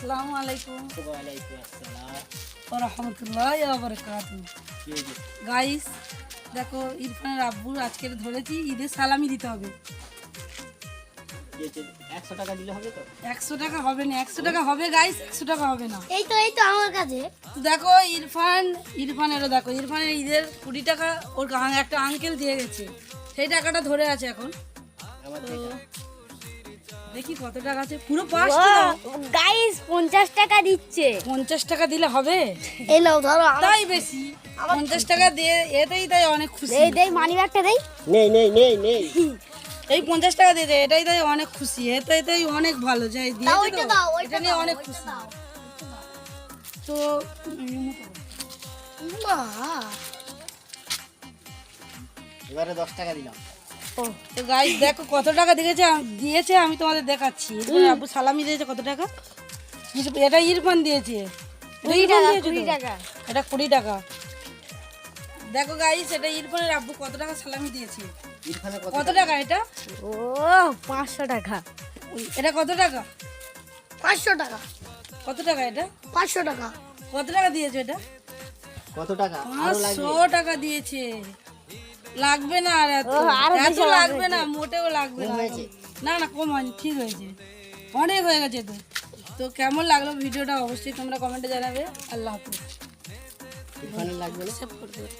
আসসালামু আলাইকুম ওয়ালাইকুম আসসালাম। ওয়া রাহমাতুল্লাহি ওয়া বারাকাতুহু। কি হয়েছে? গাইস দেখো, ইরফানের আব্বুর আজকের ধরেছি ঈদের সালামি দিতে হবে। কি হয়েছে? 100 টাকা দিলে হবে তো? 100 টাকা হবে না, 100 টাকা হবে গাইস, 100 টাকা হবে না। এই তো আমার কাছে। তো দেখো ইরফানেরও দেখো, ইরফানের ঈদের 20 টাকা ওর একটা আঙ্কেল দিয়ে গেছে, সেই টাকাটা ধরে আছে এখন। আমার তো দেখা। দেখি কত টাকা আছে, পুরো 5 টাকা। গাইস 50 টাকা দিচ্ছে। 50 টাকা দিলে হবে? এই নাও ধরো। তাই বেশি 50 টাকা দিয়ে এটাই তাই অনেক খুশি। দেই মানি ব্যাগটা দেই। নেই। এই 50 টাকা দিয়েছে, এটাই তাই অনেক খুশি, এটাই অনেক ভালো যে দিয়েছে তো, এটা নিয়ে অনেক খুশি। তো মা এবারে 10 টাকা দিলাম। তো গাইস দেখো কত টাকা দিয়েছে আমি তোমাদের দেখাচ্ছি। ইরফান আব্বু সালামি দিয়েছে কত টাকা? এটা ইরফান দিয়েছে, 20 টাকা 20 টাকা। এটা 20 টাকা। দেখো গাইস, এটা ইরফানের আব্বু কত টাকা সালামি দিয়েছে। ইরফানে কত টাকা এটা? ও 500 টাকা। এটা কত টাকা? 500 টাকা। কত টাকা এটা? 500 টাকা। কত টাকা দিয়েছে এটা? কত টাকা? আরো লাগবে। 500 টাকা দিয়েছে। লাগবে না আর এত, আরো এত বেশি লাগবে না, মোটেও লাগবে কম না। হয়েছে? না কম হয়নি, ঠিক হয়েছে, অনেক হয়ে গেছে তো। তো কেমন লাগলো ভিডিওটা অবশ্যই তোমরা কমেন্টে জানাবে। আল্লাহ হাফেজ। ইরফানের লাগবে না? সেভ করে দেবে।